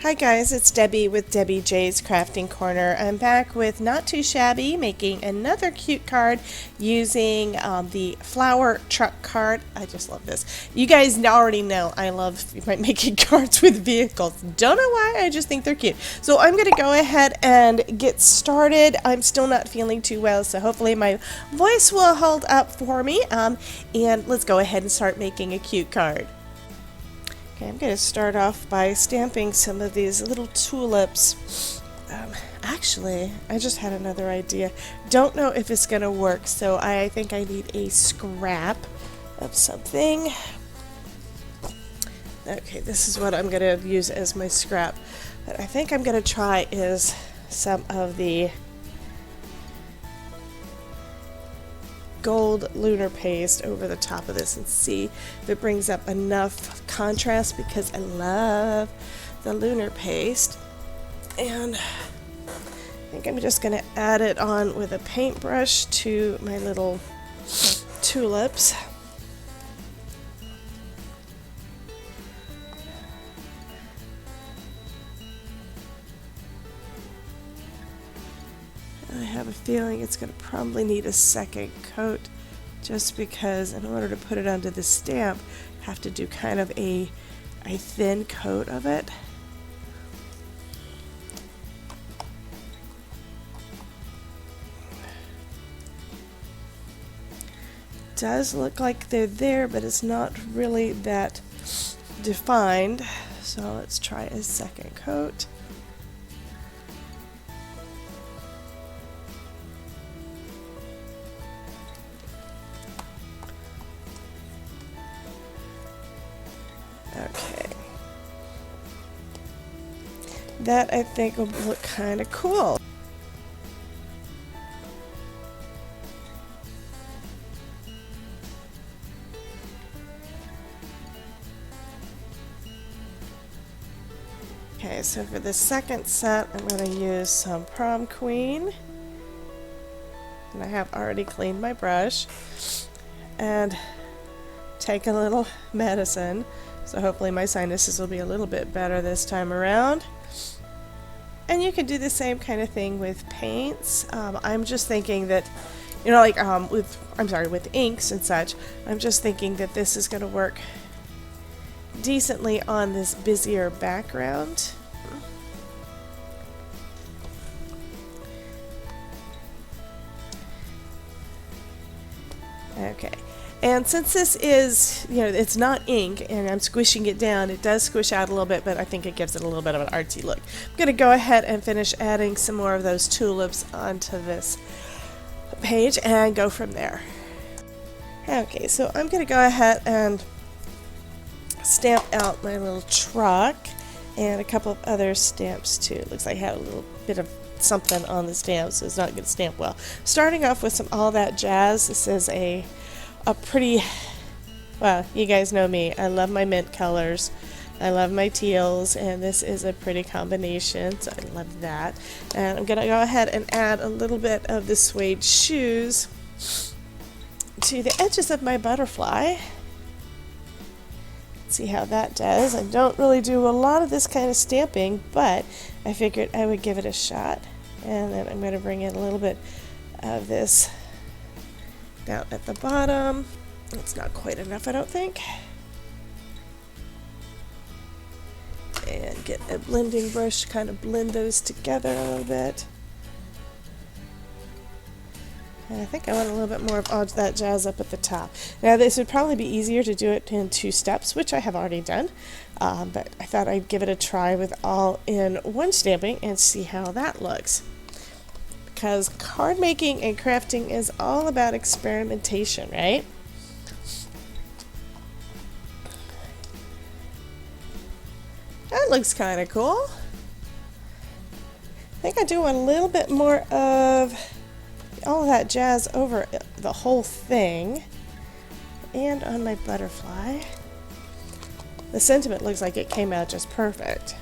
Hi guys, it's Debbie with Debbie J's Crafting Corner. I'm back with Not Too Shabby making another cute card using the flower truck card. I just love this. You guys already know I love making cards with vehicles. Don't know why, I just think they're cute. So I'm going to go ahead and get started. I'm still not feeling too well, so hopefully my voice will hold up for me. And let's go ahead and start making a cute card. Okay, I'm going to start off by stamping some of these little tulips. Actually, I just had another idea. Don't know if it's going to work, so I think I need a scrap of something. Okay, this is what I'm going to use as my scrap. What I think I'm going to try is some of the gold lunar paste over the top of this and see if it brings up enough contrast, because I love the lunar paste. And I think I'm just going to add it on with a paintbrush to my little tulips. I have a feeling it's going to probably need a second coat, just because in order to put it onto the stamp, I have to do kind of a thin coat of it. Does look like they're there, but it's not really that defined. So let's try a second coat. Okay. That I think will look kind of cool. Okay, so for the second set, I'm going to use some Prom Queen. And I have already cleaned my brush. And take a little medicine. So hopefully my sinuses will be a little bit better this time around. And you can do the same kind of thing with paints. I'm just thinking that, you know, like with inks and such, I'm just thinking that this is going to work decently on this busier background. Okay. And since this is, you know, it's not ink and I'm squishing it down, it does squish out a little bit, but I think it gives it a little bit of an artsy look. I'm going to go ahead and finish adding some more of those tulips onto this page and go from there. Okay, so I'm going to go ahead and stamp out my little truck and a couple of other stamps too. It looks like I have a little bit of something on the stamp, so it's not going to stamp well. Starting off with some All That Jazz. This is a pretty, well, you guys know me, I love my mint colors, I love my teals, and this is a pretty combination, so I love that. And I'm going to go ahead and add a little bit of the suede shoes to the edges of my butterfly. See how that does. I don't really do a lot of this kind of stamping, but I figured I would give it a shot. And then I'm going to bring in a little bit of this down at the bottom. It's not quite enough, I don't think. And get a blending brush to kind of blend those together a little bit. And I think I want a little bit more of All That Jazz up at the top. Now this would probably be easier to do it in 2 steps, which I have already done. But I thought I'd give it a try with all in one stamping and see how that looks. Because card making and crafting is all about experimentation, right? That looks kind of cool. I think I do a little bit more of All That Jazz over the whole thing and on my butterfly. The sentiment looks like it came out just perfect.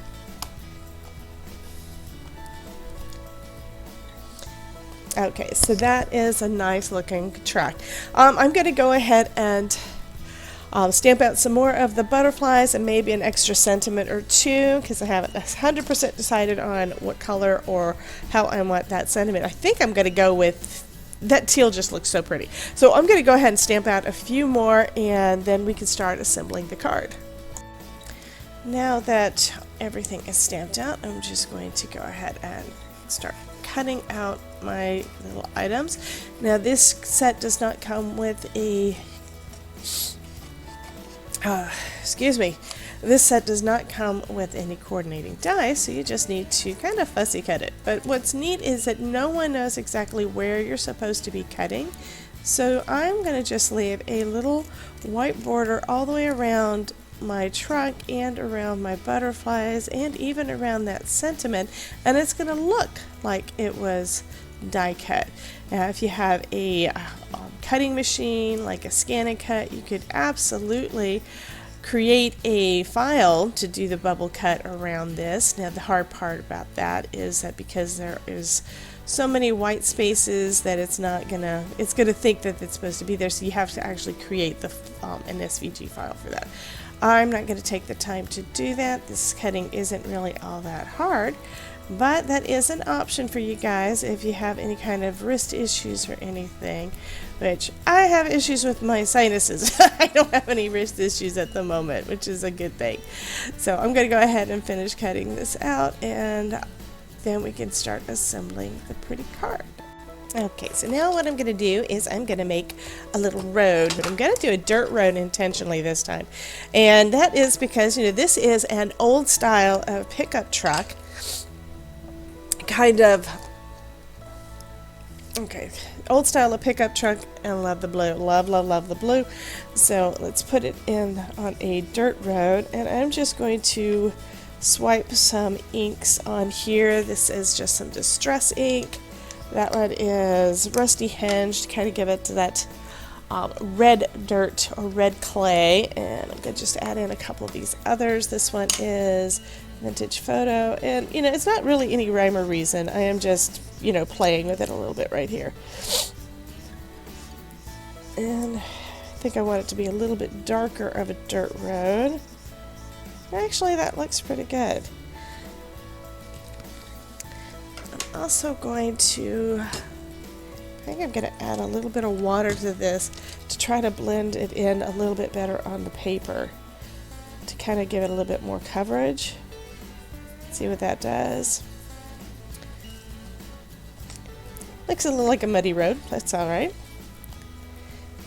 Okay, so that is a nice looking truck. I'm going to go ahead and stamp out some more of the butterflies and maybe an extra sentiment or two, because I haven't 100% decided on what color or how I want that sentiment. I think I'm going to go with that teal. Just looks so pretty. So I'm going to go ahead and stamp out a few more, and then we can start assembling the card. Now that everything is stamped out, I'm just going to go ahead and start cutting out my little items. Now this set does not come with a this set does not come with any coordinating dies, so you just need to kind of fussy cut it. But what's neat is that no one knows exactly where you're supposed to be cutting, so I'm going to just leave a little white border all the way around my truck and around my butterflies and even around that sentiment, and it's going to look like it was die cut. Now if you have a cutting machine like a scan and cut, you could absolutely create a file to do the bubble cut around this. Now the hard part about that is that because there is so many white spaces that it's gonna think that it's supposed to be there, so you have to actually create an SVG file for that. I'm not going to take the time to do that. This cutting isn't really all that hard, but that is an option for you guys if you have any kind of wrist issues or anything, which I have issues with my sinuses. I don't have any wrist issues at the moment, which is a good thing. So I'm going to go ahead and finish cutting this out, and then we can start assembling the pretty card. Okay, so now what I'm going to do is I'm going to make a little road, but I'm going to do a dirt road intentionally this time. And that is because, this is an old style of pickup truck, old style of pickup truck, and I love the blue. Love, love, love the blue. So let's put it on a dirt road, and I'm just going to swipe some inks on here. This is just some distress ink. That one is rusty hinged, kind of give it to that red dirt or red clay, and I'm going to just add in a couple of these others. This one is vintage photo, and it's not really any rhyme or reason. I am just playing with it a little bit right here, and I think I want it to be a little bit darker of a dirt road. Actually, that looks pretty good. Also going to, I think I'm going to add a little bit of water to this to try to blend it in a little bit better on the paper to kind of give it a little bit more coverage. See what that does. Looks a little like a muddy road. That's alright.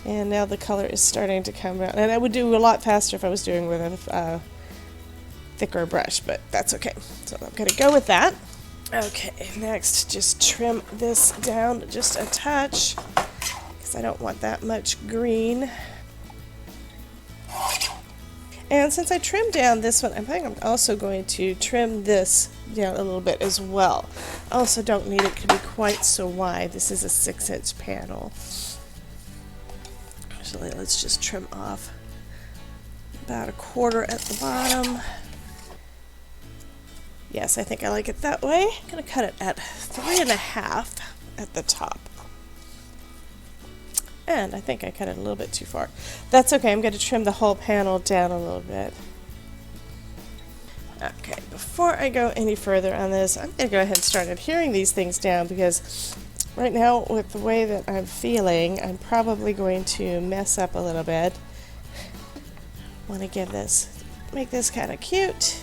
And now the color is starting to come out, and I would do a lot faster if I was doing with a thicker brush, but that's okay. So I'm going to go with that. Okay, next, just trim this down just a touch, because I don't want that much green. And since I trimmed down this one, I think I'm also going to trim this down a little bit as well. I also don't need it to be quite so wide. This is a 6-inch panel. Actually, let's just trim off about 1/4 at the bottom. Yes, I think I like it that way. I'm going to cut it at 3.5 at the top. And I think I cut it a little bit too far. That's okay, I'm going to trim the whole panel down a little bit. Okay, before I go any further on this, I'm going to go ahead and start adhering these things down, because right now, with the way that I'm feeling, I'm probably going to mess up a little bit. Want to make this kind of cute.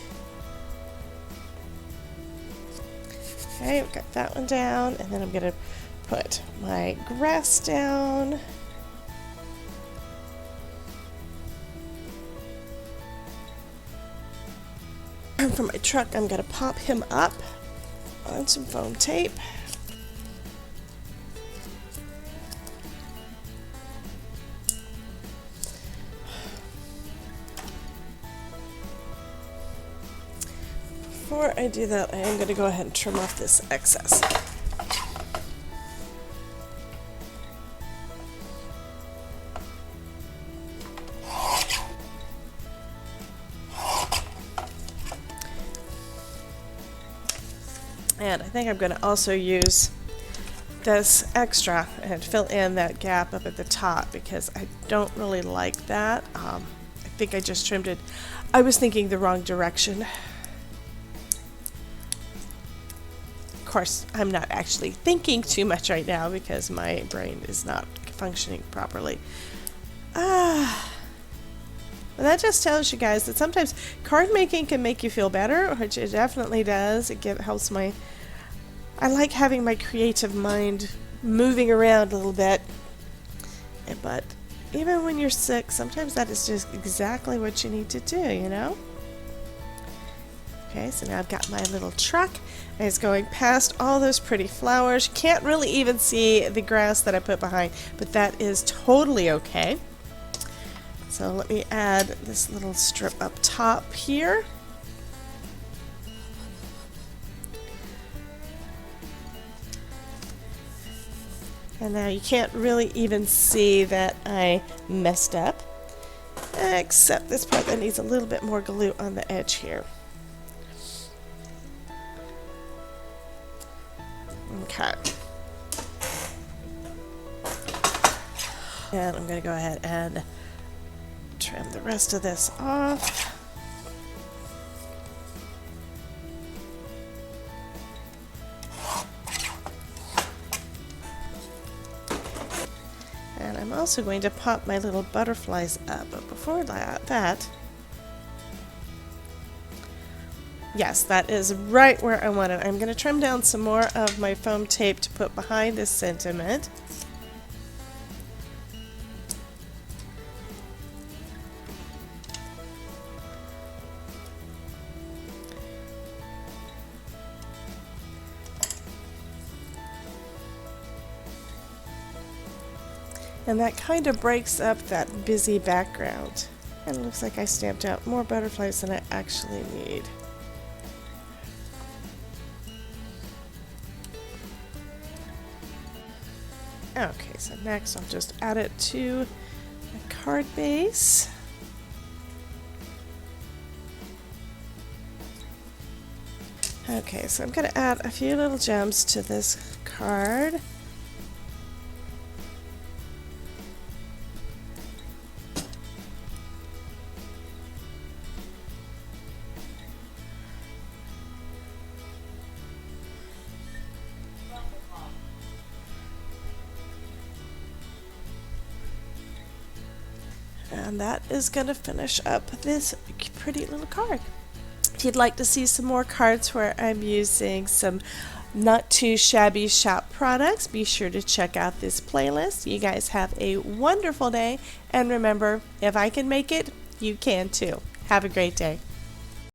Okay, we've got that one down, and then I'm going to put my grass down. And for my truck, I'm going to pop him up on some foam tape. Before I do that, I am going to go ahead and trim off this excess. And I think I'm going to also use this extra and fill in that gap up at the top because I don't really like that. I think I just trimmed it. I was thinking the wrong direction. Of course, I'm not actually thinking too much right now because my brain is not functioning properly. Well, that just tells you guys that sometimes card making can make you feel better, which it definitely does. It helps my... I like having my creative mind moving around a little bit. But even when you're sick, sometimes that is just exactly what you need to do, you know? Okay, so now I've got my little truck. And it's going past all those pretty flowers. You can't really even see the grass that I put behind, but that is totally okay. So let me add this little strip up top here. And now you can't really even see that I messed up, except this part that needs a little bit more glue on the edge here. Okay. And I'm going to go ahead and trim the rest of this off. And I'm also going to pop my little butterflies up, but before that, yes, that is right where I want it. I'm going to trim down some more of my foam tape to put behind this sentiment. And that kind of breaks up that busy background. And it looks like I stamped out more butterflies than I actually need. Okay, so next I'll just add it to the card base. Okay, so I'm going to add a few little gems to this card. And that is going to finish up this pretty little card. If you'd like to see some more cards where I'm using some Not2Shabby shop products, be sure to check out this playlist. You guys have a wonderful day, and remember, if I can make it, you can too. Have a great day.